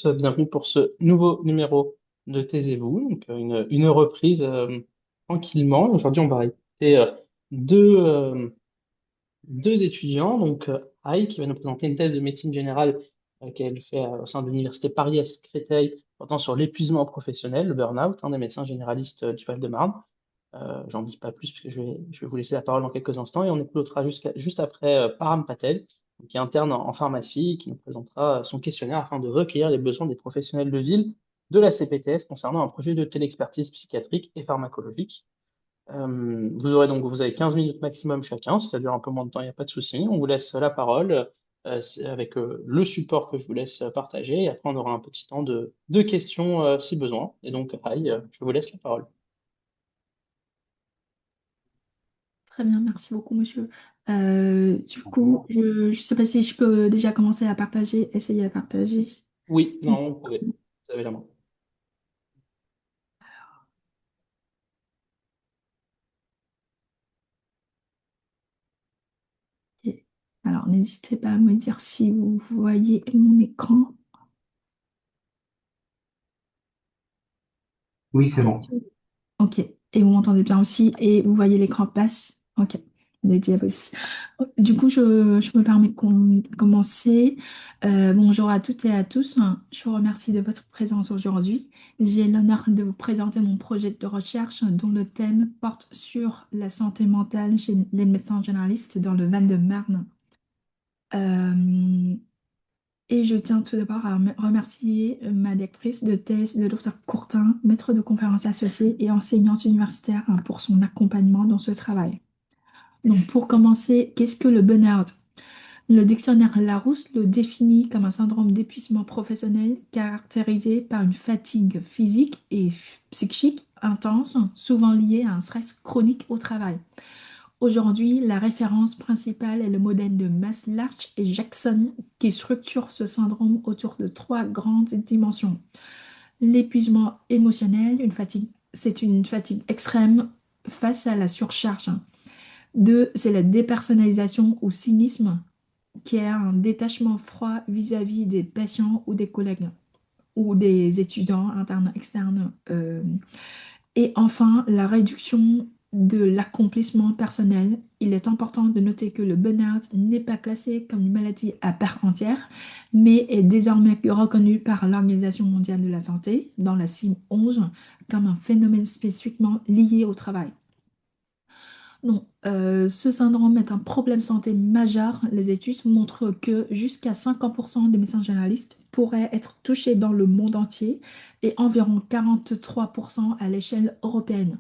tous, bienvenue pour ce nouveau numéro de Taisez-vous, donc une reprise tranquillement. Aujourd'hui, on va écouter deux, deux étudiants, donc Aïe qui va nous présenter une thèse de médecine générale qu'elle fait au sein de l'université Paris-Est-Créteil, portant sur l'épuisement professionnel, le burn-out, des médecins généralistes du Val-de-Marne. J'en dis pas plus parce que je vais vous laisser la parole dans quelques instants et on écoutera juste après Param Patel, qui est interne en pharmacie, qui nous présentera son questionnaire afin de recueillir les besoins des professionnels de ville de la CPTS concernant un projet de télexpertise psychiatrique et pharmacologique. Vous avez 15 minutes maximum chacun. Si ça dure un peu moins de temps, il n'y a pas de souci. On vous laisse la parole avec le support que je vous laisse partager. Et après, on aura un petit temps de questions si besoin. Et donc, Aïe, je vous laisse la parole. Très bien, merci beaucoup, monsieur. Du coup, je ne sais pas si je peux déjà commencer à partager, essayer à partager. Oui, non, vous pouvez. Vous avez la main. Ok. Alors, n'hésitez pas à me dire si vous voyez mon écran. Oui, c'est Et- bon. Ok. Et vous m'entendez bien aussi. Et vous voyez l'écran passe. Ok. Des diapositives aussi. Du coup, je me permets de commencer. Bonjour à toutes et à tous. Je vous remercie de votre présence aujourd'hui. J'ai l'honneur de vous présenter mon projet de recherche dont le thème porte sur la santé mentale chez les médecins généralistes dans le Val-de-Marne. Euh, et je tiens tout d'abord à remercier ma lectrice de thèse, le docteur Courtin, maître de conférences associée et enseignante universitaire, pour son accompagnement dans ce travail. Donc, pour commencer, qu'est-ce que le burn-out? Le dictionnaire Larousse le définit comme un syndrome d'épuisement professionnel caractérisé par une fatigue physique et psychique intense, souvent liée à un stress chronique au travail. Aujourd'hui, la référence principale est le modèle de Maslach et Jackson qui structure ce syndrome autour de trois grandes dimensions. L'épuisement émotionnel, c'est une fatigue extrême face à la surcharge. Deux, c'est la dépersonnalisation ou cynisme, qui est un détachement froid vis-à-vis des patients ou des collègues ou des étudiants internes, externes. Et enfin, la réduction de l'accomplissement personnel. Il est important de noter que le burn-out n'est pas classé comme une maladie à part entière, mais est désormais reconnu par l'Organisation mondiale de la santé dans la CIM 11 comme un phénomène spécifiquement lié au travail. Non, ce syndrome est un problème santé majeur. Les études montrent que jusqu'à 50% des médecins généralistes pourraient être touchés dans le monde entier et environ 43% à l'échelle européenne.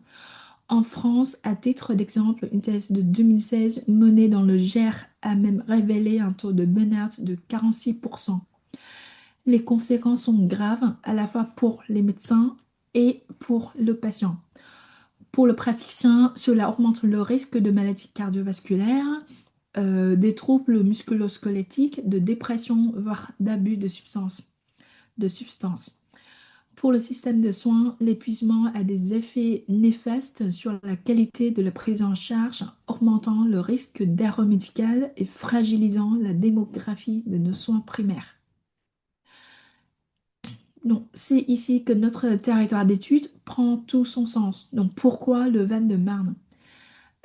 En France, à titre d'exemple, une thèse de 2016 menée dans le Gers a même révélé un taux de burn-out de 46%. Les conséquences sont graves à la fois pour les médecins et pour le patient. Pour le praticien, cela augmente le risque de maladies cardiovasculaires, des troubles musculo-squelettiques, de dépression, voire d'abus de substances. Pour le système de soins, l'épuisement a des effets néfastes sur la qualité de la prise en charge, augmentant le risque d'erreur médicale et fragilisant la démographie de nos soins primaires. Donc, c'est ici que notre territoire d'étude prend tout son sens. Donc, pourquoi le Val-de-Marne?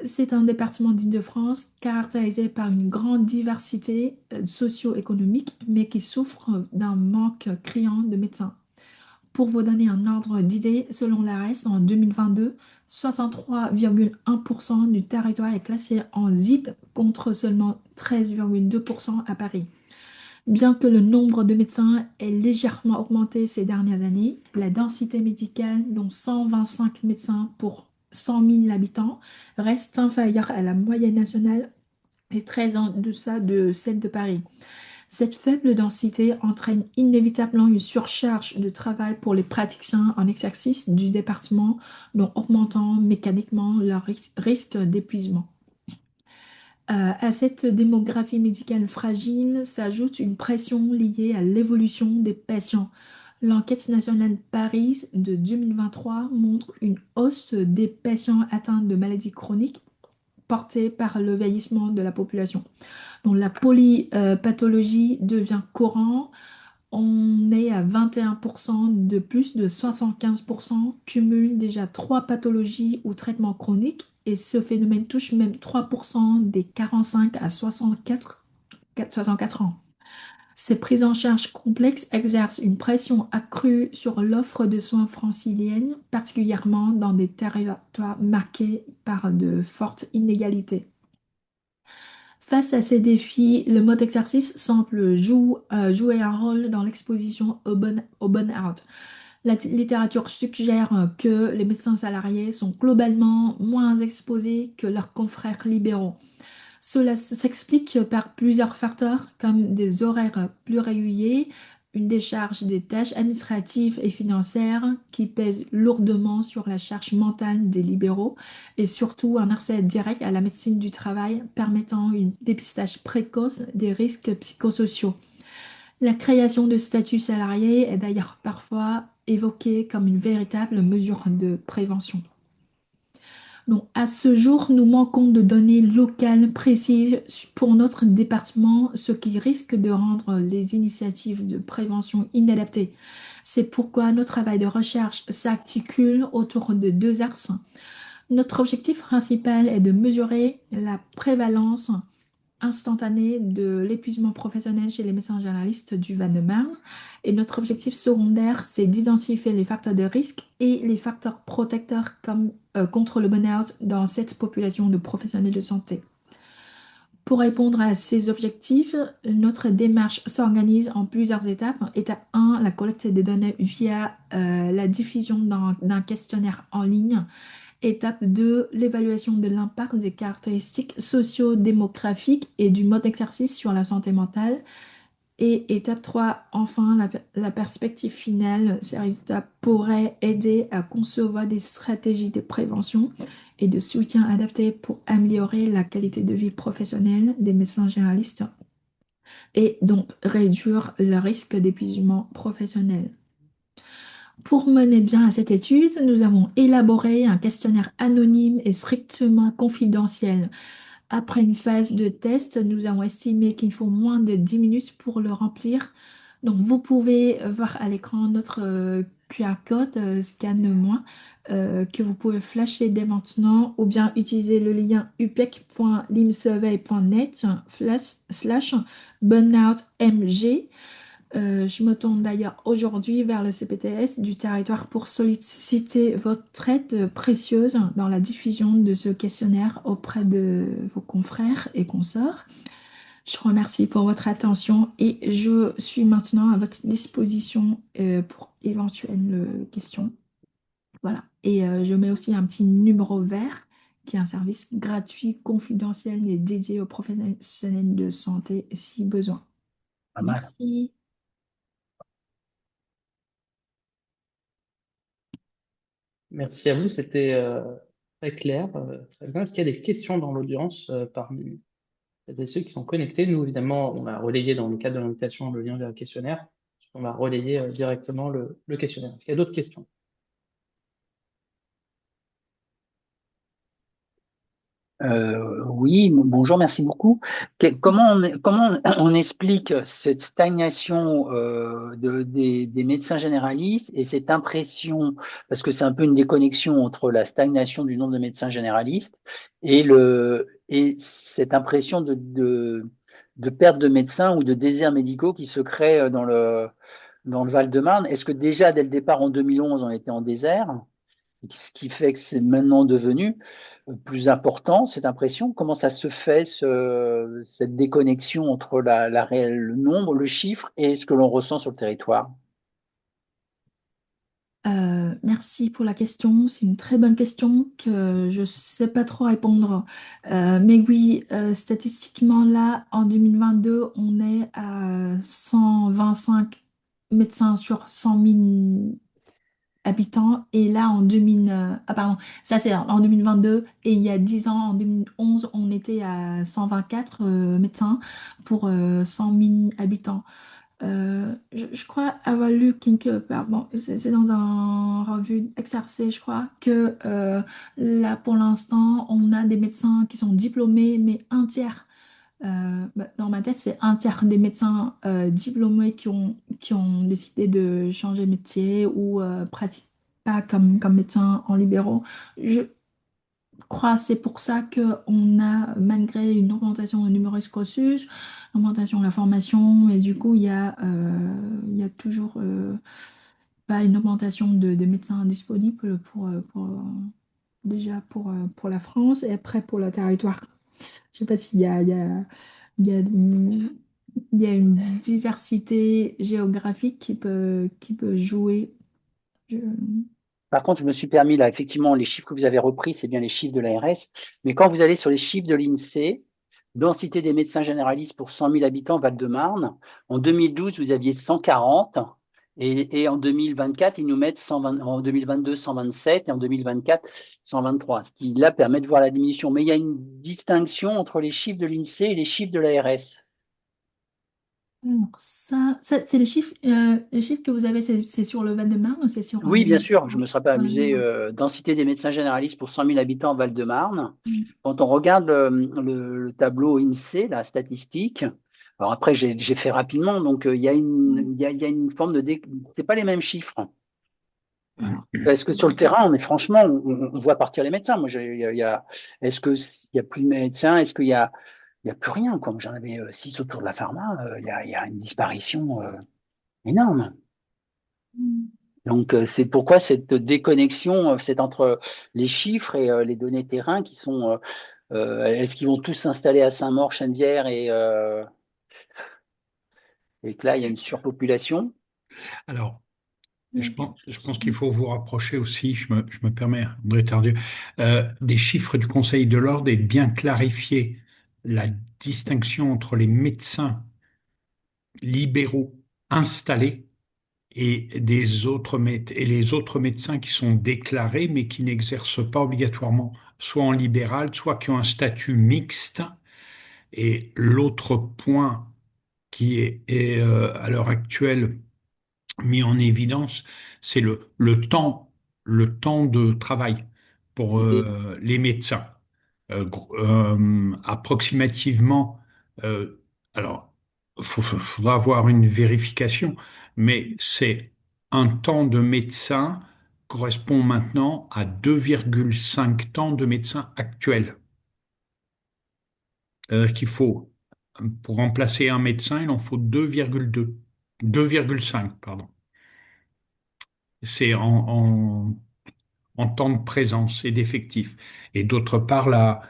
C'est un département d'Île-de-France caractérisé par une grande diversité socio-économique, mais qui souffre d'un manque criant de médecins. Pour vous donner un ordre d'idée, selon l'ARS, en 2022, 63,1% du territoire est classé en ZIP contre seulement 13,2% à Paris. Bien que le nombre de médecins ait légèrement augmenté ces dernières années, la densité médicale, dont 125 médecins pour 100 000 habitants, reste inférieure à la moyenne nationale et très en deçà de celle de Paris. Cette faible densité entraîne inévitablement une surcharge de travail pour les praticiens en exercice du département, donc augmentant mécaniquement leur risque d'épuisement. À cette démographie médicale fragile s'ajoute une pression liée à l'évolution des patients. L'enquête nationale Paris de 2023 montre une hausse des patients atteints de maladies chroniques portée par le vieillissement de la population. Donc, la polypathologie devient courant, On est à 21% de plus de 75% cumulent déjà trois pathologies ou traitements chroniques et ce phénomène touche même 3% des 45 à 64 ans. Ces prises en charge complexes exercent une pression accrue sur l'offre de soins francilienne, particulièrement dans des territoires marqués par de fortes inégalités. Face à ces défis, le mode exercice semble jouer un rôle dans l'exposition au burn-out. La littérature suggère que les médecins salariés sont globalement moins exposés que leurs confrères libéraux. Cela s'explique par plusieurs facteurs comme des horaires plus réguliers, une décharge des tâches administratives et financières qui pèsent lourdement sur la charge mentale des libéraux et surtout un accès direct à la médecine du travail permettant un dépistage précoce des risques psychosociaux. La création de statuts salariés est d'ailleurs parfois évoquée comme une véritable mesure de prévention. Donc, à ce jour, nous manquons de données locales précises pour notre département, ce qui risque de rendre les initiatives de prévention inadaptées. C'est pourquoi notre travail de recherche s'articule autour de deux axes. Notre objectif principal est de mesurer la prévalence instantanée de l'épuisement professionnel chez les médecins généralistes du Val-de-Marne. Et notre objectif secondaire, c'est d'identifier les facteurs de risque et les facteurs protecteurs comme, contre le burn-out dans cette population de professionnels de santé. Pour répondre à ces objectifs, notre démarche s'organise en plusieurs étapes. Étape 1, la collecte des données via la diffusion d'un questionnaire en ligne. Étape 2, l'évaluation de l'impact des caractéristiques socio-démographiques et du mode d'exercice sur la santé mentale. Et étape 3, enfin, la perspective finale. Ces résultats pourraient aider à concevoir des stratégies de prévention et de soutien adaptés pour améliorer la qualité de vie professionnelle des médecins généralistes et donc réduire le risque d'épuisement professionnel. Pour mener bien à cette étude, nous avons élaboré un questionnaire anonyme et strictement confidentiel. Après une phase de test, nous avons estimé qu'il faut moins de 10 minutes pour le remplir. Donc, vous pouvez voir à l'écran notre QR code, scanne-moi, que vous pouvez flasher dès maintenant ou bien utiliser le lien upec.limsurvey.net slash burnoutmg. Je me tourne d'ailleurs aujourd'hui vers le CPTS du territoire pour solliciter votre aide précieuse dans la diffusion de ce questionnaire auprès de vos confrères et consoeurs. Je vous remercie pour votre attention et je suis maintenant à votre disposition pour éventuelles questions. Voilà. Et je mets aussi un petit numéro vert qui est un service gratuit, confidentiel et dédié aux professionnels de santé si besoin. Pas mal. Merci. Merci à vous, c'était très clair, très bien. Est-ce qu'il y a des questions dans l'audience parmi ceux qui sont connectés? Nous, évidemment, on a relayé dans le cadre de l'invitation le lien vers le questionnaire. On va relayer directement le questionnaire. Est-ce qu'il y a d'autres questions? Oui, bonjour, merci beaucoup. Comment on explique cette stagnation des médecins généralistes et cette impression, parce que c'est un peu une déconnexion entre la stagnation du nombre de médecins généralistes et cette impression de perte de médecins ou de déserts médicaux qui se crée dans le Val-de-Marne. Est-ce que déjà, dès le départ en 2011, on était en désert? Ce qui fait que c'est maintenant devenu plus important, cette impression. Comment ça se fait, cette déconnexion entre le nombre, le chiffre et ce que l'on ressent sur le territoire? Merci pour la question. C'est une très bonne question que je ne sais pas trop répondre. Mais oui, statistiquement, là, en 2022, on est à 125 médecins sur 100 000 habitants. Et là, en 2000, ah pardon, ça c'est en 2022. Et il y a 10 ans, en 2011, on était à 124 médecins pour 100 000 habitants. Je crois avoir lu quelque part, bon, c'est dans un revue XRC, je crois, que là, pour l'instant, on a des médecins qui sont diplômés, mais un tiers Dans ma tête, c'est un tiers des médecins diplômés qui ont décidé de changer de métier ou pratiquent pas comme médecins en libéraux. Je crois que c'est pour ça qu'on a, malgré une augmentation du numerus clausus, augmentation de la formation, et du coup, il y a toujours pas une augmentation de médecins disponibles déjà pour la France et après pour le territoire. Je sais pas il y a, il y a une diversité géographique qui peut jouer. Je- Par contre, je me suis permis là, effectivement, les chiffres que vous avez repris, c'est bien les chiffres de l'ARS. Mais quand vous allez sur les chiffres de l'INSEE, densité des médecins généralistes pour 100 000 habitants, Val-de-Marne, en 2012, vous aviez 140. Et en 2024, ils nous mettent 120, en 2022, 127 et en 2024, 123. Ce qui là permet de voir la diminution. Mais il y a une distinction entre les chiffres de l'INSEE et les chiffres de l'ARS. Alors c'est les chiffres que vous avez, c'est sur le Val-de-Marne ou c'est sur Oui, bien sûr, je ne me serais pas dans la amusé. région? Densité des médecins généralistes pour 100 000 habitants en Val-de-Marne. Mm. Quand on regarde le tableau INSEE, la statistique, alors après, j'ai fait rapidement, donc il y a une forme de. C'est pas les mêmes chiffres. Alors, Parce que sur le terrain, on est franchement, on voit partir les médecins. Moi, est-ce qu'il y a plus de médecins? Est-ce qu'il y a plus rien? Comme j'en avais 6 autour de la pharma, il y a une disparition énorme. mm. Donc, c'est pourquoi cette déconnexion, c'est entre les chiffres et les données terrain qui sont, est-ce qu'ils vont tous s'installer à Saint-Maur, Chennevières et que là, il y a une surpopulation? Alors, Ouais. je pense qu'il faut vous rapprocher aussi, je me permets, André Tardieu, des chiffres du Conseil de l'Ordre et bien clarifier la distinction entre les médecins libéraux installés et et les autres médecins qui sont déclarés mais qui n'exercent pas obligatoirement, soit en libéral, soit qui ont un statut mixte. Et l'autre point est, à l'heure actuelle mis en évidence, c'est le temps de travail pour Oui, les médecins. Approximativement, euh, alors, faudra avoir une vérification, mais c'est un temps de médecin correspond maintenant à 2,5 temps de médecin actuel. C'est-à-dire qu'il faut, pour remplacer un médecin, il en faut 2,5, pardon. C'est en temps de présence et d'effectif. Et d'autre part, la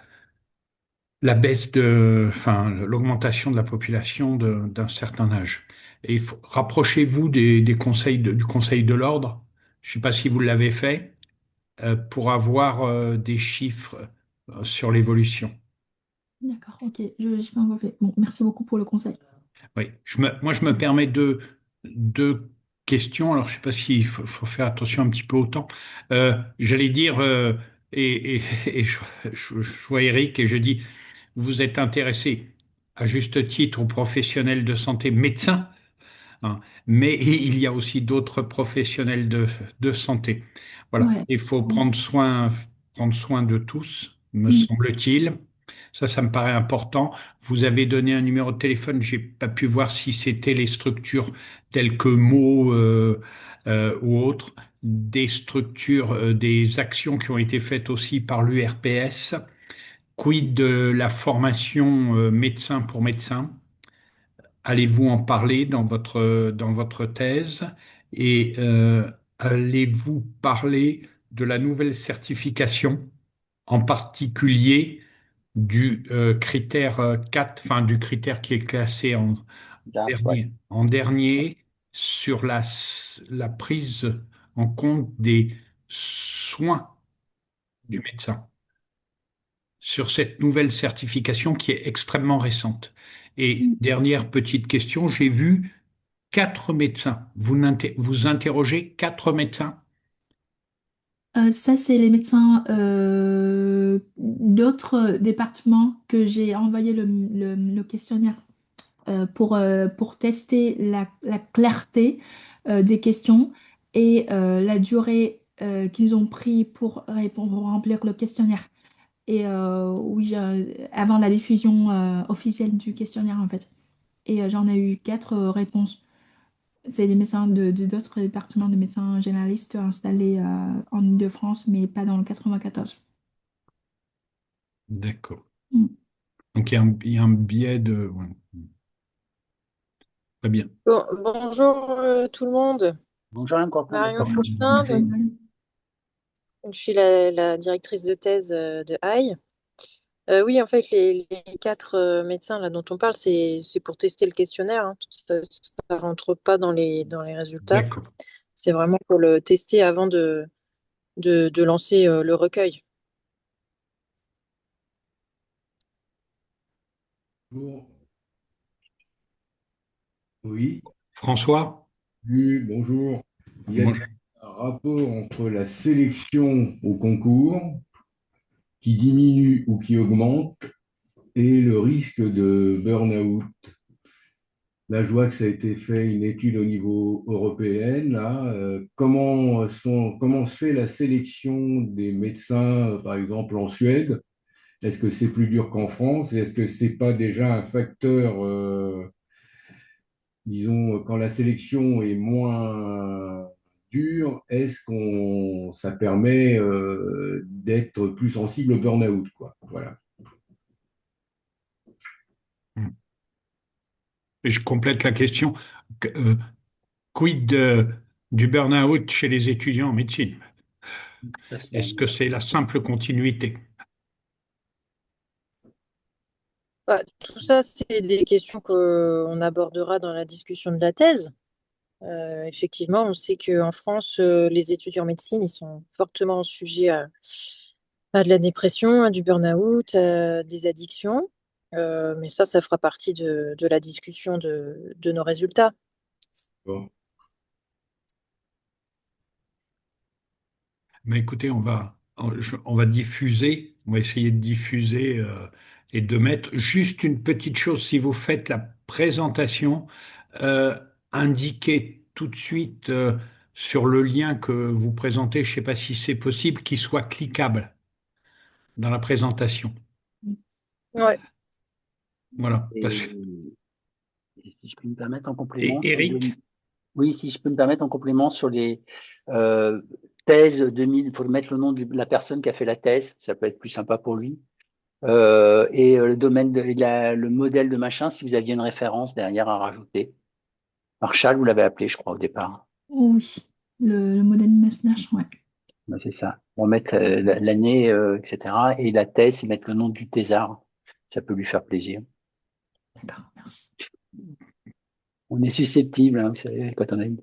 baisse enfin, l'augmentation de la population d'un certain âge. Et rapprochez-vous des conseils du Conseil de l'Ordre. Je ne sais pas si vous l'avez fait, pour avoir des chiffres sur l'évolution. D'accord, ok, je n'ai pas encore fait. Bon, merci beaucoup pour le conseil. Oui, moi je me permets deux questions. Alors je sais pas s'il faut faire attention un petit peu au temps. J'allais dire, et je vois Eric et je dis, vous êtes intéressé à juste titre aux professionnels de santé médecins, hein, mais il y a aussi d'autres professionnels de santé. Voilà, Ouais, il faut prendre soin de tous, me mm, semble-t-il. Ça me paraît important. Vous avez donné un numéro de téléphone, j'ai pas pu voir si c'était les structures telles que Mo ou autres, des structures, des actions qui ont été faites aussi par l'URPS. Quid de la formation médecin pour médecin? Allez-vous en parler dans votre thèse et allez-vous parler de la nouvelle certification, en particulier du critère 4, enfin du critère qui est classé ouais. en dernier sur la prise en compte des soins du médecin, sur cette nouvelle certification qui est extrêmement récente. Et mm. dernière petite question, j'ai vu quatre médecins. Vous interrogez quatre médecins? Ça, c'est les médecins d'autres départements que j'ai envoyé le questionnaire pour tester la clarté des questions et la durée qu'ils ont pris pour répondre, pour remplir le questionnaire. Et oui, avant la diffusion officielle du questionnaire, en fait. Et j'en ai eu 4 réponses. C'est des médecins d'autres départements de médecins généralistes installés en Île-de-France, mais pas dans le 94. D'accord. Mm. Donc il y a un biais de... ouais. Très bien. Bon, bonjour tout le monde. Bonjour, Madame Courtin. Marion D'accord. Courtin, Merci. je suis la directrice de thèse de AI. Oui, en fait, les 4 médecins là dont on parle, c'est pour tester le questionnaire, hein. Ça ne rentre pas dans les résultats. D'accord. C'est vraiment pour le tester avant de lancer le recueil. Bonjour. Oui, François? oui, bonjour. Y a-t-il Bonjour. un rapport entre la sélection au concours qui diminue ou qui augmente et le risque de burn-out? Là, je vois que ça a été fait une étude au niveau européen. Là, comment se fait la sélection des médecins, par exemple en Suède? Est-ce que c'est plus dur qu'en France? Et est-ce que c'est pas déjà un facteur, disons, quand la sélection est moins dure, est-ce qu'on ça permet d'être plus sensible au burn-out, quoi. Voilà. Et je complète la question. Qu- euh, Quid du burn-out chez les étudiants en médecine? Ça, c'est Est-ce que c'est la simple continuité? Bah, tout ça, c'est des questions qu'on abordera dans la discussion de la thèse. Effectivement, on sait qu'en France, les étudiants en médecine, ils sont fortement sujets à de la dépression, à du burn-out, à des addictions. Mais ça fera partie de la discussion de nos résultats. Bon. Mais écoutez, on va diffuser, on va essayer de diffuser et de mettre juste une petite chose. Si vous faites la présentation, euh, indiquez tout de suite sur le lien que vous présentez, je ne sais pas si c'est possible, qu'il soit cliquable dans la présentation. Ouais. Voilà. Et si je peux me permettre en complément Et sur Eric, oui, si je peux me permettre en complément sur les euh, thèses 2000, il faut mettre le nom de la personne qui a fait la thèse, ça peut être plus sympa pour lui. Le domaine le modèle de machin, si vous aviez une référence derrière à rajouter. Marshall, vous l'avez appelé, je crois, au départ. Oui, le modèle Mesnache, ouais. Ben, c'est ça. On va mettre l'année, etc. Et la thèse, c'est mettre le nom du thésard. Ça peut lui faire plaisir. D'accord, merci. On est susceptible, hein, vous savez, quand on a une...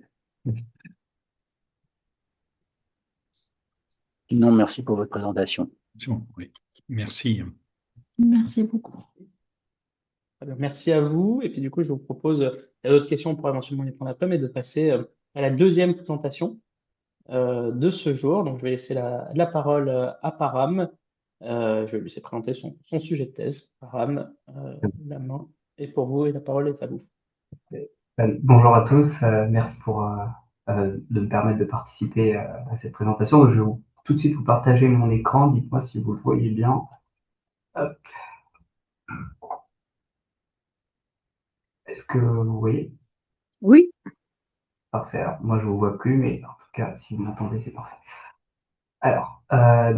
Non, merci pour votre présentation. oui, merci. Merci beaucoup. Très bien, merci à vous. Et puis du coup, je vous propose, il y a d'autres questions, on pourra éventuellement les prendre après, mais de passer à la deuxième présentation de ce jour. Donc, je vais laisser la parole à Param. Je vais lui laisser présenter son sujet de thèse. Param, la main est pour vous et la parole est à vous. Bonjour à tous, merci de me permettre de participer à cette présentation. Je vais tout de suite vous partager mon écran, dites-moi si vous le voyez bien. Hop. Est-ce que vous voyez? Oui. Parfait, alors moi je ne vous vois plus, mais en tout cas si vous m'entendez c'est parfait. Alors, je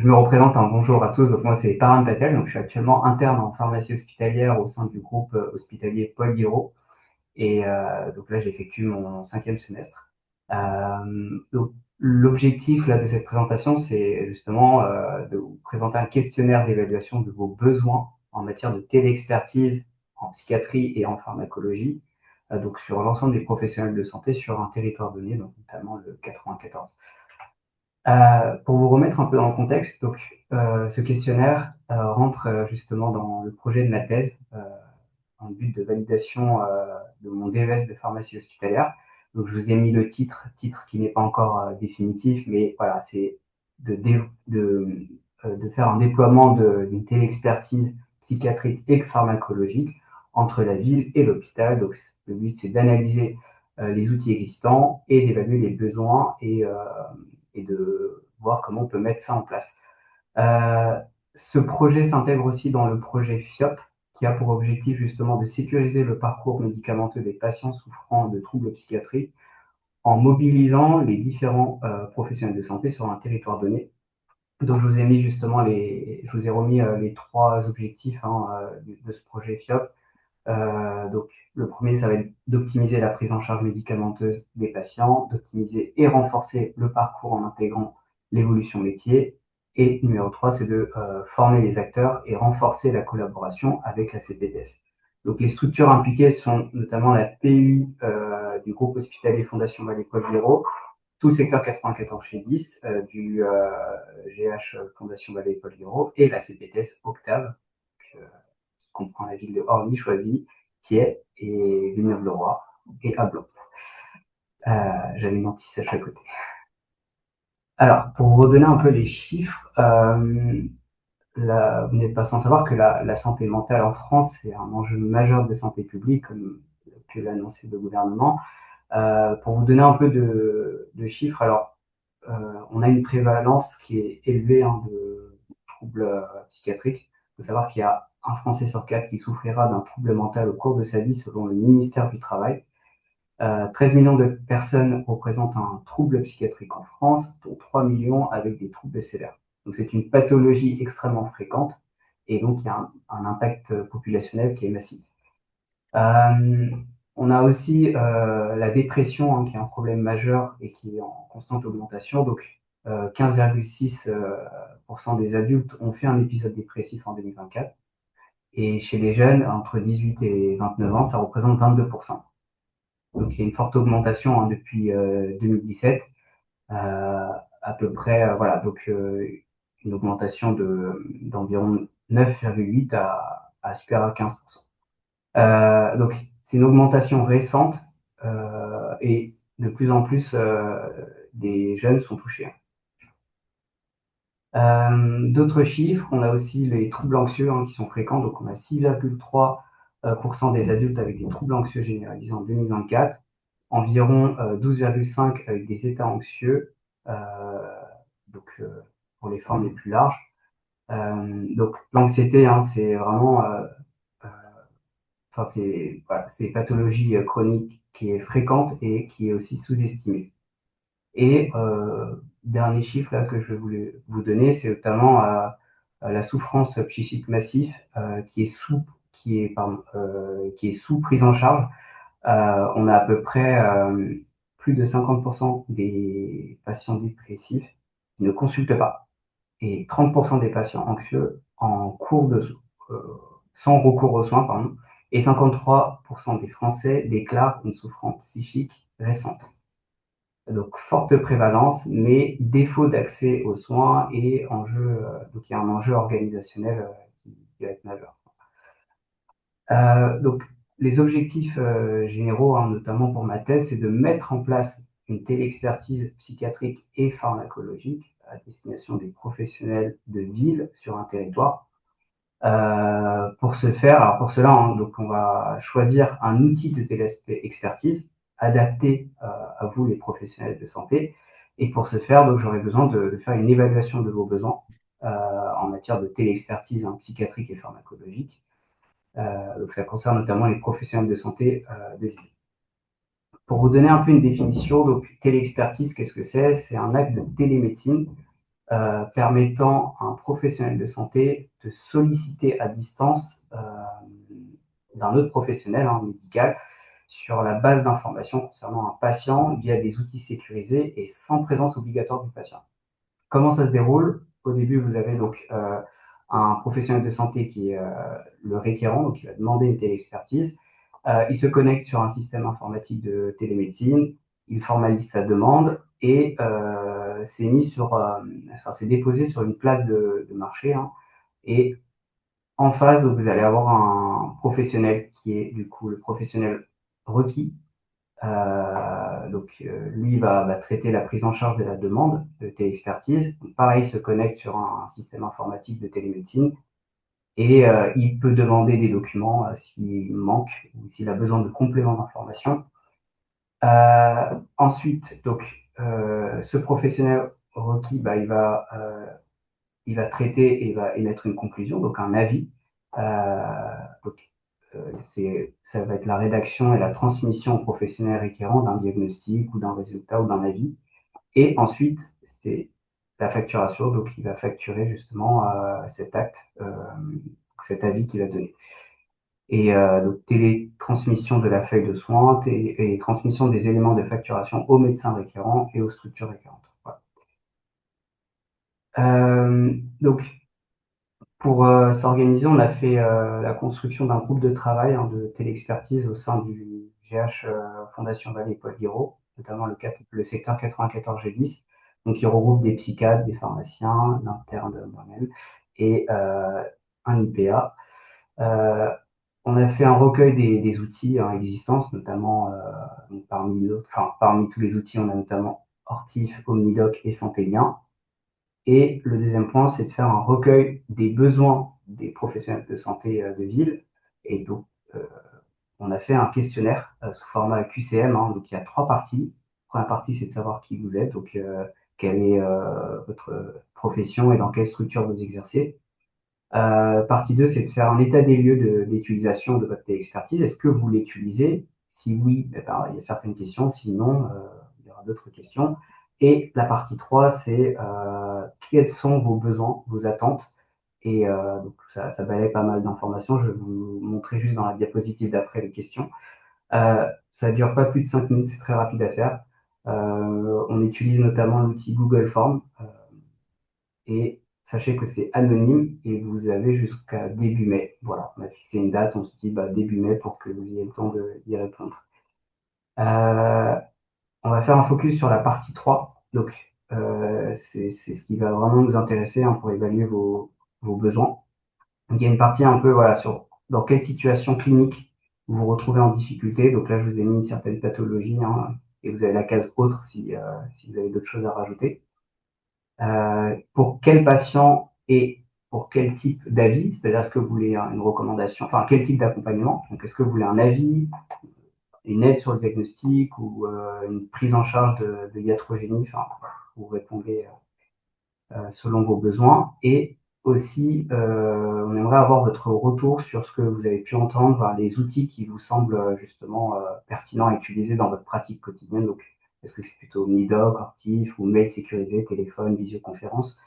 me représente, un bonjour à tous, donc moi c'est Param Patel, donc je suis actuellement interne en pharmacie hospitalière au sein du groupe hospitalier Paul Guiraud. Et donc là, j'effectue mon 5e semestre. Donc, l'objectif là de cette présentation, c'est justement de vous présenter un questionnaire d'évaluation de vos besoins en matière de téléexpertise en psychiatrie et en pharmacologie, donc sur l'ensemble des professionnels de santé sur un territoire donné, donc notamment le 94. Pour vous remettre un peu dans le contexte, donc ce questionnaire rentre justement dans le projet de ma thèse en but de validation de mon DES de pharmacie hospitalière. Donc, je vous ai mis le titre qui n'est pas encore définitif, mais voilà, c'est de faire un déploiement d'une téléexpertise psychiatrique et pharmacologique entre la ville et l'hôpital. Donc, le but, c'est d'analyser les outils existants et d'évaluer les besoins et de voir comment on peut mettre ça en place. Euh, Ce projet s'intègre aussi dans le projet FIOP, qui a pour objectif justement de sécuriser le parcours médicamenteux des patients souffrant de troubles psychiatriques en mobilisant les différents professionnels de santé sur un territoire donné. Donc, je vous ai mis justement je vous ai remis les trois objectifs hein, de ce projet FIOP. Donc, le premier, ça va être d'optimiser la prise en charge médicamenteuse des patients, d'optimiser et renforcer le parcours en intégrant l'évolution métier. Et numéro 3, c'est de former les acteurs et renforcer la collaboration avec la CPTS. Donc, les structures impliquées sont notamment la PU du groupe hospitalier Fondation Vallée Paul Giraud, tout le secteur 94 chez 10 du GH Fondation Vallée Paul Giraud et la CPTS Octave, qui comprend la ville de Orly, Choisy, Thiais et Villeneuve-le-Roi et Ablon. J'avais une anti-sèche à côté. Alors, pour vous redonner un peu les chiffres, vous n'êtes pas sans savoir que la santé mentale en France, c'est un enjeu majeur de santé publique, comme que l'a annoncé le gouvernement. Pour vous donner un peu de chiffres, alors, on a une prévalence qui est élevée hein, de troubles psychiatriques. Il faut savoir qu'il y a un Français sur 4 qui souffrira d'un trouble mental au cours de sa vie, selon le ministère du Travail. 13 millions de personnes représentent un trouble psychiatrique en France, dont 3 millions avec des troubles sévères. Donc c'est une pathologie extrêmement fréquente et donc il y a un impact populationnel qui est massif. Euh, on a aussi la dépression hein, qui est un problème majeur et qui est en constante augmentation. Donc 15,6% des adultes ont fait un épisode dépressif en 2024. Et chez les jeunes, entre 18 et 29 ans, ça représente 22%. Donc il y a une forte augmentation hein, depuis 2017, à peu près, voilà, donc une augmentation d'environ 9,8 à supérieur à 15%. Donc c'est une augmentation récente et de plus en plus des jeunes sont touchés. D'autres chiffres, on a aussi les troubles anxieux hein, qui sont fréquents. Donc on a 6,3% des adultes avec des troubles anxieux généralisés en 2024, environ 12,5 avec des états anxieux, donc pour les formes les plus larges. Donc l'anxiété, hein, c'est vraiment enfin, c'est une pathologie chronique qui est fréquente et qui est aussi sous-estimée. Et dernier chiffre là, que je voulais vous donner, c'est notamment la souffrance psychique massive qui est sous prise en charge. On a à peu près plus de 50% des patients dépressifs qui ne consultent pas et 30% des patients anxieux euh, sans recours aux soins, pardon, et 53% des Français déclarent une souffrance psychique récente. Donc, forte prévalence, mais défaut d'accès aux soins et donc il y a un enjeu organisationnel qui va être majeur. Donc, les objectifs généraux, hein, notamment pour ma thèse, c'est de mettre en place une télé-expertise psychiatrique et pharmacologique à destination des professionnels de ville sur un territoire. Pour ce faire, alors pour cela, hein, donc on va choisir un outil de télé-expertise adapté à vous, les professionnels de santé. Et pour ce faire, donc j'aurai besoin de faire une évaluation de vos besoins en matière de télé-expertise hein, psychiatrique et pharmacologique. Donc ça concerne notamment les professionnels de santé de ville. Pour vous donner un peu une définition, donc télé-expertise, qu'est-ce que c'est? C'est un acte de télémédecine permettant à un professionnel de santé de solliciter à distance d'un autre professionnel hein, médical sur la base d'informations concernant un patient via des outils sécurisés et sans présence obligatoire du patient. Comment ça se déroule? Au début, vous avez donc un professionnel de santé qui est le requérant, donc il va demander une téléexpertise. Il se connecte sur un système informatique de télémédecine, il formalise sa demande et c'est déposé sur une place de marché. Hein, et en face, donc, vous allez avoir un professionnel qui est du coup le professionnel requis. Lui va traiter la prise en charge de la demande de téléexpertise. Pareil, il se connecte sur un système informatique de télémédecine et il peut demander des documents s'il manque ou s'il a besoin de compléments d'information. Ensuite, donc, ce professionnel requis, il va il va traiter et va émettre une conclusion, donc un avis. Donc, ça va être la rédaction et la transmission au professionnel requérant d'un diagnostic ou d'un résultat ou d'un avis. Et ensuite, c'est la facturation, donc il va facturer justement cet acte, cet avis qu'il a donné. Et donc télétransmission de la feuille de soins et transmission des éléments de facturation aux médecins référents et aux structures référentes. Voilà. Donc pour s'organiser, on a fait la construction d'un groupe de travail de téléexpertise au sein du GH Fondation Vallée Paul Guiraud, notamment le secteur 94G10. Donc, il regroupe des psychiatres, des pharmaciens, l'interne de moi-même et un IPA. On a fait un recueil des outils en existence, notamment parmi tous les outils, on a notamment Hortif, Omnidoc et Santélien. Et le deuxième point, c'est de faire un recueil des besoins des professionnels de santé de ville. Et donc, on a fait un questionnaire sous format QCM. Donc, il y a 3 parties. La première partie, c'est de savoir qui vous êtes, donc quelle est votre profession et dans quelle structure vous exercez. Partie 2, c'est de faire un état des lieux d'utilisation de votre expertise. Est-ce que vous l'utilisez? Si oui, eh ben, il y a certaines questions. Sinon, il y aura d'autres questions. Et la partie 3, c'est quels sont vos besoins, vos attentes. Et donc ça balaye pas mal d'informations. Je vais vous montrer juste dans la diapositive d'après les questions. Ça ne dure pas plus de 5 minutes, c'est très rapide à faire. On utilise notamment l'outil Google Form. Et sachez que c'est anonyme et vous avez jusqu'à début mai. Voilà, on a fixé une date, on se dit début mai pour que vous ayez le temps d'y répondre. On va faire un focus sur la partie 3. Donc, c'est ce qui va vraiment nous intéresser pour évaluer vos besoins. Donc, il y a une partie un peu sur dans quelle situation clinique vous vous retrouvez en difficulté. Donc là, je vous ai mis certaines pathologies et vous avez la case autre si vous avez d'autres choses à rajouter. Pour quel patient et pour quel type d'avis, c'est-à-dire est-ce que vous voulez une recommandation, enfin quel type d'accompagnement, donc est-ce que vous voulez un avis, une aide sur le diagnostic ou une prise en charge de iatrogénie, enfin vous répondez selon vos besoins. Et aussi, on aimerait avoir votre retour sur ce que vous avez pu entendre, les outils qui vous semblent justement pertinents à utiliser dans votre pratique quotidienne. Donc, est-ce que c'est plutôt Omnidoc, Hortif ou mail sécurisé, téléphone, visioconférence?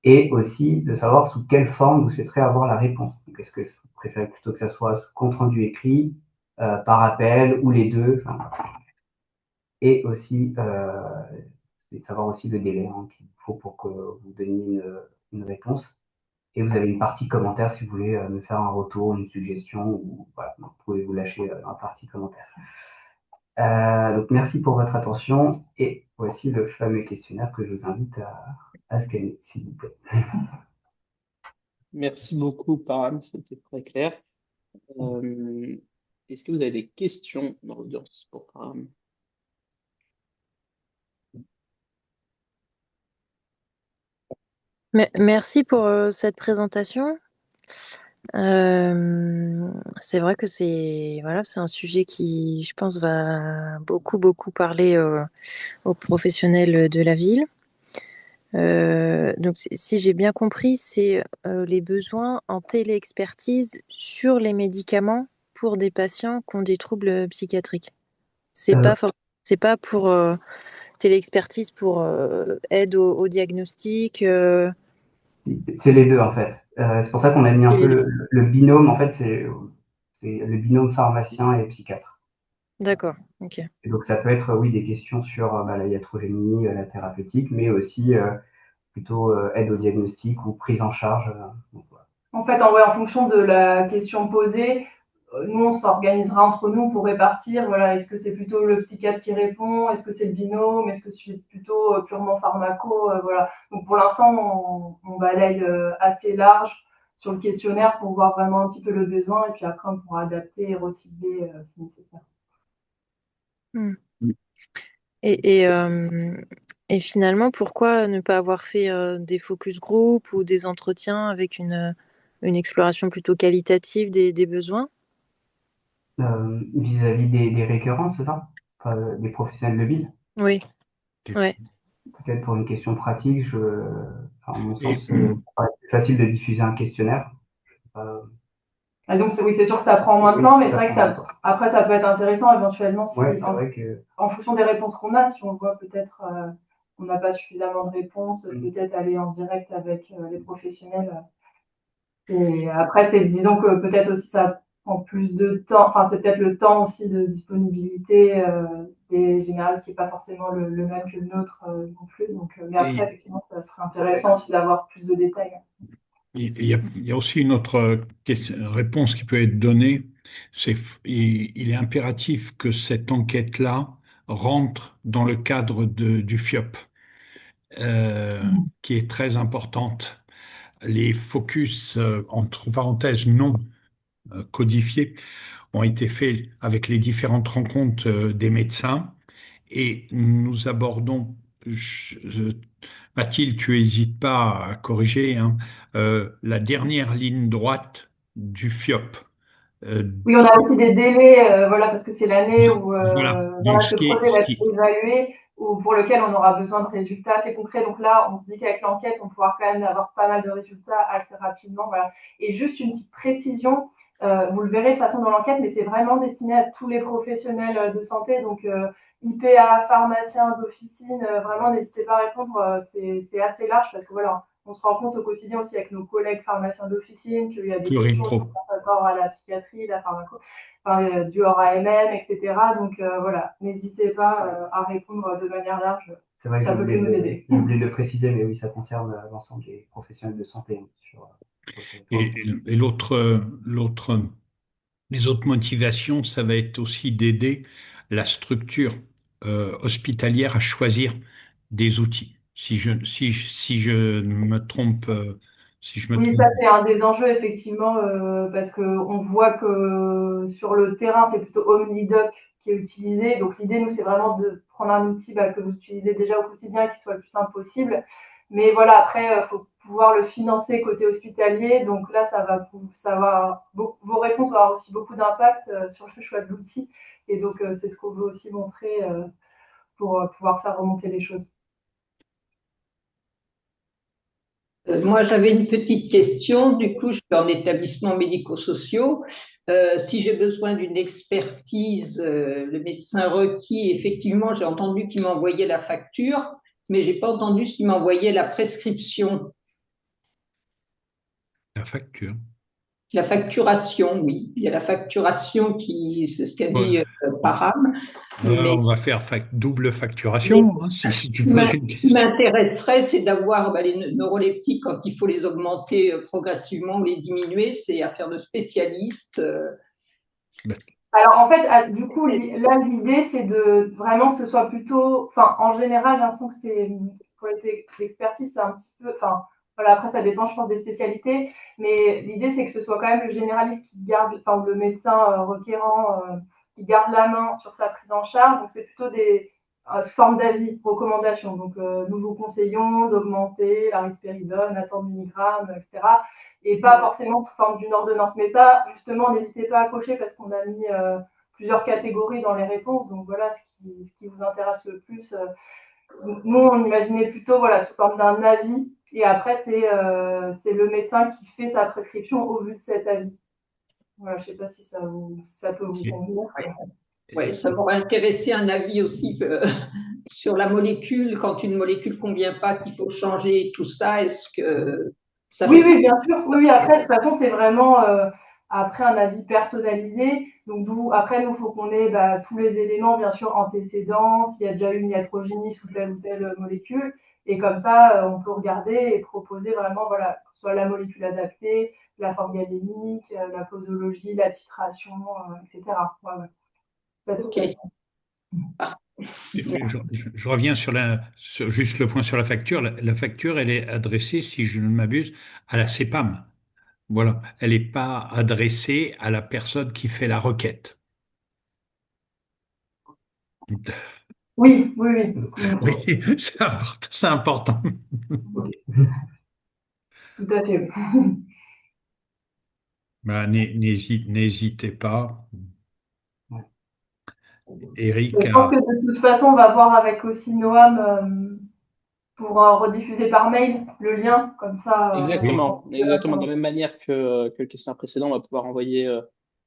Et aussi de savoir sous quelle forme vous souhaiterez avoir la réponse. Donc, est-ce que vous préférez plutôt que ça soit sous compte rendu écrit, par appel ou les deux? Et aussi de savoir aussi le délai qu'il faut pour que vous donniez une réponse. Et vous avez une partie commentaire si vous voulez me faire un retour, une suggestion, ou voilà, vous pouvez vous lâcher dans la partie commentaire. Donc merci pour votre attention et voici le fameux questionnaire que je vous invite à scanner, s'il vous plaît. Merci beaucoup, Param, c'était très clair. Est-ce que vous avez des questions dans l'audience pour Param? Merci pour cette présentation. C'est vrai que c'est un sujet qui, je pense, va beaucoup parler aux professionnels de la ville. Donc, si j'ai bien compris, c'est les besoins en téléexpertise sur les médicaments pour des patients qui ont des troubles psychiatriques. C'est pas pour téléexpertise pour aide au diagnostic. C'est les deux en fait. C'est pour ça qu'on a mis un peu le binôme. En fait, c'est le binôme pharmacien et psychiatre. D'accord, ok. Et donc ça peut être oui des questions sur la iatrogénie, la thérapeutique, mais aussi plutôt aide au diagnostic ou prise en charge. Donc, voilà. En fait, en fonction de la question posée, nous, on s'organisera entre nous pour répartir. Voilà, est-ce que c'est plutôt le psychiatre qui répond? Est-ce que c'est le binôme? Est-ce que c'est plutôt purement pharmaco? Voilà. Donc, pour l'instant, on balaye assez large sur le questionnaire pour voir vraiment un petit peu le besoin. Et puis après, on pourra adapter et recibler si nécessaire. Et finalement, pourquoi ne pas avoir fait des focus group ou des entretiens avec une exploration plutôt qualitative des besoins? Vis-à-vis des récurrences, c'est ça? Des professionnels de ville? Oui. Ouais. Peut-être pour une question pratique, à mon Et, sens, ça paraît plus facile de diffuser un questionnaire. Euh, Et donc, oui, c'est sûr que ça prend moins de temps, mais c'est vrai que prend moins de temps. après, ça peut être intéressant éventuellement si, Ouais, c'est vrai que en fonction des réponses qu'on a, si on voit peut-être qu'on n'a pas suffisamment de réponses, peut-être aller en direct avec les professionnels. Et après, disons que peut-être aussi ça prend plus de temps, enfin, c'est peut-être le temps aussi de disponibilité des généralistes qui n'est pas forcément le même que le nôtre non plus. Donc, mais après, et effectivement, ça serait intéressant aussi d'avoir plus de détails. il y a aussi une autre réponse qui peut être donnée. Il est impératif que cette enquête-là rentre dans le cadre du FIOP, qui est très importante. Les focus, entre parenthèses, non codifiés, ont été faits avec les différentes rencontres des médecins et nous abordons, Mathilde, tu n'hésites pas à corriger, hein, la dernière ligne droite du FIOP. Euh, Oui, on a aussi des délais, voilà, parce que c'est l'année où voilà. Donc, voilà, ce projet va être évalué ou pour lequel on aura besoin de résultats assez concrets. Donc là, on se dit qu'avec l'enquête, on pourra quand même avoir pas mal de résultats assez rapidement. Voilà. Et juste une petite précision, vous le verrez de toute façon dans l'enquête, mais c'est vraiment destiné à tous les professionnels de santé. Donc IPA, pharmaciens d'officine, vraiment n'hésitez pas à répondre. C'est assez large parce que voilà, on se rend compte au quotidien aussi avec nos collègues pharmaciens d'officine qu'il y a des questions aussi Pluripro. par rapport à la psychiatrie, la pharmaco, enfin, du hors AMM, etc. Donc voilà, n'hésitez pas à répondre de manière large. c'est vrai que Ça peut que nous aider. j'ai oublié de le préciser, mais oui, ça concerne l'ensemble des professionnels de santé sur le Et, territoire. et les autres motivations, ça va être aussi d'aider la structure hospitalière à choisir des outils. Si je me trompe, si je me Oui, trompe. ça c'est un des enjeux effectivement, parce qu'on voit que sur le terrain, c'est plutôt OmniDoc qui est utilisé. Donc l'idée, nous, c'est vraiment de prendre un outil que vous utilisez déjà au quotidien, qui soit le plus simple possible. Mais voilà, après, il faut pouvoir le financer côté hospitalier. Donc là, vos réponses vont avoir aussi beaucoup d'impact sur le choix de l'outil. Et donc, c'est ce qu'on veut aussi montrer pour pouvoir faire remonter les choses. Moi, j'avais une petite question. Du coup, je suis en établissement médico-social. Si j'ai besoin d'une expertise, le médecin requis, effectivement, j'ai entendu qu'il m'envoyait la facture, mais j'ai pas entendu s'il m'envoyait la prescription. La facture. La facturation, oui. Il y a la facturation c'est ce qu'a Ouais. dit Param. Mais, On va faire double mais facturation, hein, si tu ce poses une qui question. m'intéresserait, c'est d'avoir les neuroleptiques quand il faut les augmenter progressivement ou les diminuer, c'est affaire de spécialistes. Alors en fait, du coup, là l'idée c'est de vraiment que ce soit plutôt, enfin en général, j'ai l'impression que c'est pour l'expertise, c'est un petit peu, enfin voilà, après ça dépend, je pense, des spécialités, mais l'idée c'est que ce soit quand même le généraliste qui garde, enfin ou le médecin requérant qui garde la main sur sa prise en charge. Donc c'est plutôt des sous forme d'avis, recommandations. Donc nous vous conseillons d'augmenter la risperidone à tant de milligrammes, etc. Et pas forcément sous forme d'une ordonnance. Mais ça, justement, n'hésitez pas à cocher parce qu'on a mis plusieurs catégories dans les réponses. Donc voilà, ce qui vous intéresse le plus. Nous, on imaginait plutôt voilà, sous forme d'un avis. Et après, c'est le médecin qui fait sa prescription au vu de cet avis. Voilà, je ne sais pas si ça peut vous convenir. Oui, ça m'aurait intéressé un avis aussi sur la molécule, quand une molécule ne convient pas, qu'il faut changer tout ça. Est-ce que ça Oui, fait oui, bien sûr. Oui, oui, après, de toute façon, c'est vraiment après un avis personnalisé. Donc, après, nous, il faut qu'on ait tous les éléments, bien sûr, antécédents, s'il y a déjà eu une iatrogénie sous telle ou telle molécule. Et comme ça, on peut regarder et proposer vraiment, voilà, soit la molécule adaptée, la forme galénique, la posologie, la titration, etc. Ouais, ouais. Ça, tout OK. à fait. Je reviens sur juste le point sur la facture. La facture, elle est adressée, si je ne m'abuse, à la CEPAM. Voilà. Elle n'est pas adressée à la personne qui fait la requête. Oui, oui, oui. Oui, c'est important. Tout à fait. Ben, n'hésitez pas, Ouais. Eric, Je pense que de toute façon, on va voir avec aussi Noam pour rediffuser par mail le lien, comme ça. Exactement, exactement. De la même manière que le questionnaire précédent, on va pouvoir envoyer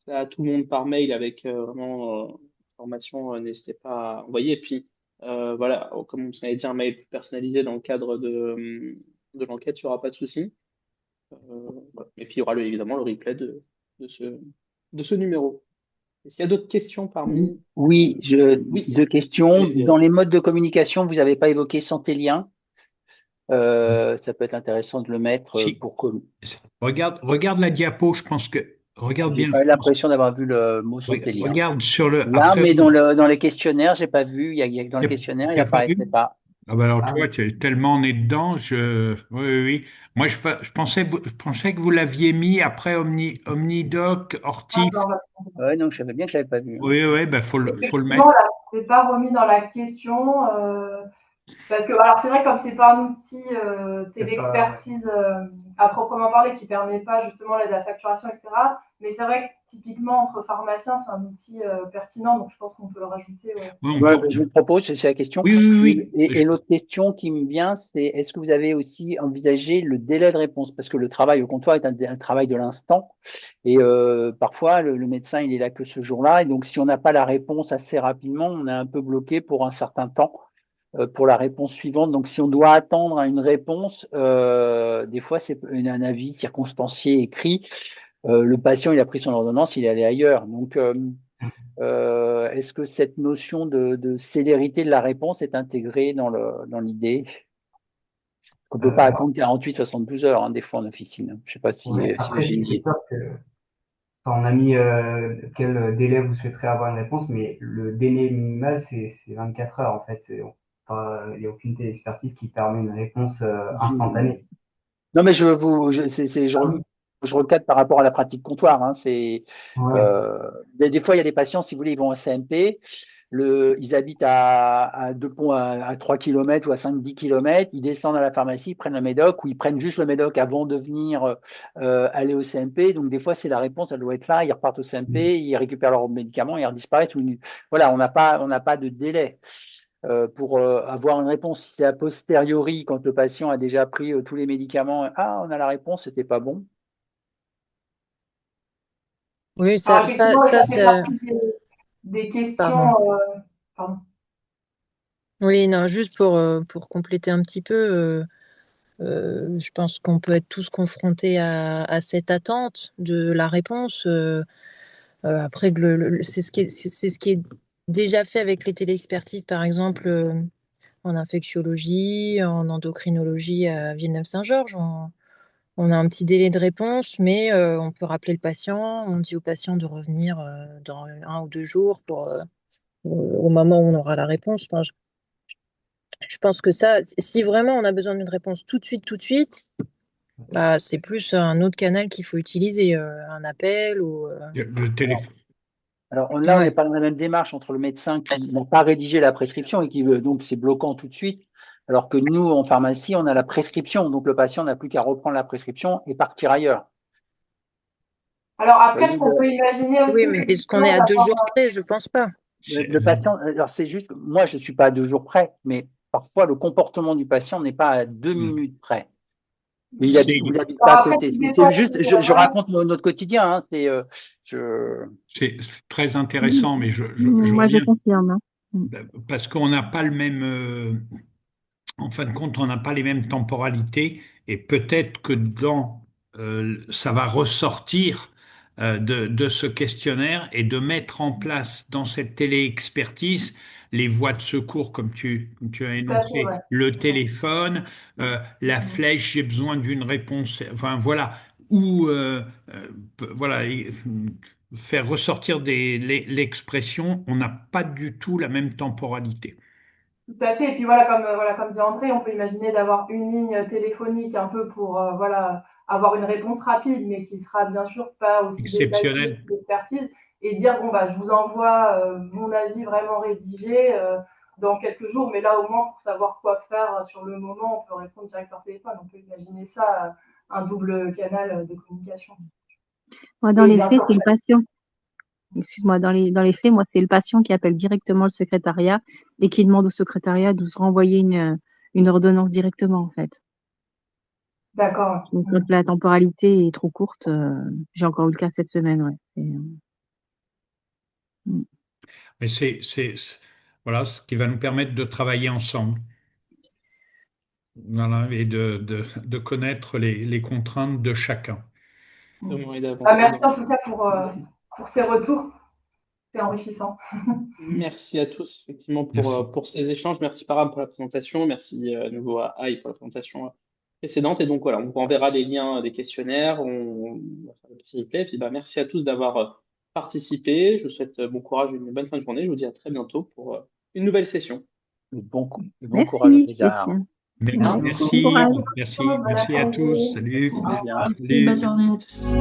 ça à tout le monde par mail avec vraiment information. N'hésitez pas à envoyer. Et puis, voilà, comme on s'avait dit, un mail plus personnalisé dans le cadre de l'enquête, il n'y aura pas de souci. Voilà. Et puis, il y aura évidemment le replay de ce numéro. Est-ce qu'il y a d'autres questions parmi... Oui, Oui, deux questions. allez-y. Dans les modes de communication, vous n'avez pas évoqué Santé-Lien. Ça peut être intéressant de le mettre Si. pour que Regarde la diapo, je pense que. Regarde j'ai bien. pas eu l'impression d'avoir vu le mot Santé-Lien. Regarde sur le. Là, Après, mais dans les questionnaires, j'ai pas vu. Dans le t'as questionnaire, il t'as pas vu? apparaissait pas. Ah ben alors, Ah, tu vois, tu es tellement né dedans. Oui, oui, oui. Moi, je pensais que vous l'aviez mis après Omnidoc, Hortif. ouais, non, je savais bien que je l'avais pas vu. Oui, oui, ben faut le Effectivement, mettre. là, je l'ai pas remis dans la question. Parce que, alors c'est vrai, comme c'est pas un outil téléexpertise à proprement parler qui permet pas justement l'aide à la facturation, etc. Mais c'est vrai que typiquement entre pharmaciens, c'est un outil pertinent, donc je pense qu'on peut le rajouter. Ouais. Oui, Ouais, je vous propose, c'est la question. oui, oui, oui. Et l'autre question qui me vient, c'est est-ce que vous avez aussi envisagé le délai de réponse? Parce que le travail au comptoir est un travail de l'instant. Et parfois, le médecin, il est là que ce jour-là. Et donc, si on n'a pas la réponse assez rapidement, on est un peu bloqué pour un certain temps pour la réponse suivante. Donc, si on doit attendre une réponse, des fois, c'est un avis circonstancié écrit. Le patient, il a pris son ordonnance, il est allé ailleurs. Donc, est-ce que cette notion de célérité de la réponse est intégrée dans l'idée? On ne peut pas attendre 48-72 heures, hein, des fois en officine. Je ne sais pas si, Ouais, si après, j'ai une c'est idée. sûr que enfin, on a mis quel délai vous souhaiterez avoir une réponse, mais le délai minimal, c'est 24 heures en fait. Il n'y a aucune téléexpertise qui permet une réponse instantanée. Non, mais je recadre par rapport à la pratique comptoir. Hein, Ouais. des fois, il y a des patients, si vous voulez, ils vont en CMP. Ils habitent à 3 km ou à 5-10 km, ils descendent à la pharmacie, ils prennent le médoc ou ils prennent juste le médoc avant de venir aller au CMP. Donc, des fois, c'est la réponse, elle doit être là, ils repartent au CMP, ils récupèrent leurs médicaments et ils disparaissent. Voilà, on n'a pas de délai pour avoir une réponse. Si c'est a posteriori, quand le patient a déjà pris tous les médicaments, ah, on a la réponse, c'était pas bon. Oui, Alors effectivement, ça fait c'est... partie des questions. Pardon. Oui, non, juste pour compléter un petit peu, je pense qu'on peut être tous confrontés à cette attente de la réponse. Après, c'est ce qui est déjà fait avec les téléexpertises, par exemple, en infectiologie, en endocrinologie à Villeneuve-Saint-Georges. On a un petit délai de réponse, mais on peut rappeler le patient. On dit au patient de revenir dans 1 ou 2 jours au moment où on aura la réponse. Enfin, je pense que ça, si vraiment on a besoin d'une réponse tout de suite, bah, c'est plus un autre canal qu'il faut utiliser, un appel ou. Le téléphone. Alors là, on Ouais. n'est pas dans la même démarche entre le médecin qui n'a pas rédigé la prescription et qui veut, donc c'est bloquant tout de suite, alors que nous, en pharmacie, on a la prescription, donc le patient n'a plus qu'à reprendre la prescription et partir ailleurs. Alors après, ce qu'on peut imaginer aussi, Oui, mais est-ce qu'on est à 2 jours près? Je pense pas. Le patient, alors c'est juste, moi je suis pas à 2 jours près, mais parfois le comportement du patient n'est pas à 2 minutes près. Mais il habite pas à côté. C'est juste, je raconte notre quotidien. Hein, C'est très intéressant, mais je Moi, je reviens confirme. parce qu'on n'a pas le même. En fin de compte, on n'a pas les mêmes temporalités et peut-être que ça va ressortir de ce questionnaire et de mettre en place dans cette télé-expertise les voies de secours, comme tu as énoncé, ouais. le téléphone, la flèche, j'ai besoin d'une réponse, enfin voilà, ou voilà, faire ressortir l'expression, on n'a pas du tout la même temporalité. Tout à fait. Et puis comme dit André, on peut imaginer d'avoir une ligne téléphonique un peu pour avoir une réponse rapide, mais qui sera bien sûr pas aussi détaillée Exceptionnel. que l'expertise, et dire bon bah je vous envoie mon avis vraiment rédigé dans quelques jours, mais là au moins pour savoir quoi faire sur le moment, on peut répondre direct par téléphone. On peut imaginer ça, un double canal de communication. Moi, dans les faits, c'est le patient. Excuse-moi, dans les faits, moi, c'est le patient qui appelle directement le secrétariat et qui demande au secrétariat de se renvoyer une ordonnance directement, en fait. D'accord. Donc, quand la temporalité est trop courte, j'ai encore eu le cas cette semaine, ouais. Mais voilà, ce qui va nous permettre de travailler ensemble. Voilà, et de connaître les contraintes de chacun. Merci en tout cas pour ces retours. C'est enrichissant. Merci à tous, effectivement, Merci. pour ces échanges. Merci, Param, pour la présentation. Merci à nouveau à Aïe pour la présentation précédente. Et donc, voilà, on enverra les liens des questionnaires. On va faire le petit replay. Et puis, merci à tous d'avoir participé. Je vous souhaite bon courage, une bonne fin de journée. Je vous dis à très bientôt pour une nouvelle session. Bon courage, Merci, César. Stéphane. Merci, Bon courage. merci à tous. Salut. Bien. Salut. Bonne journée à tous.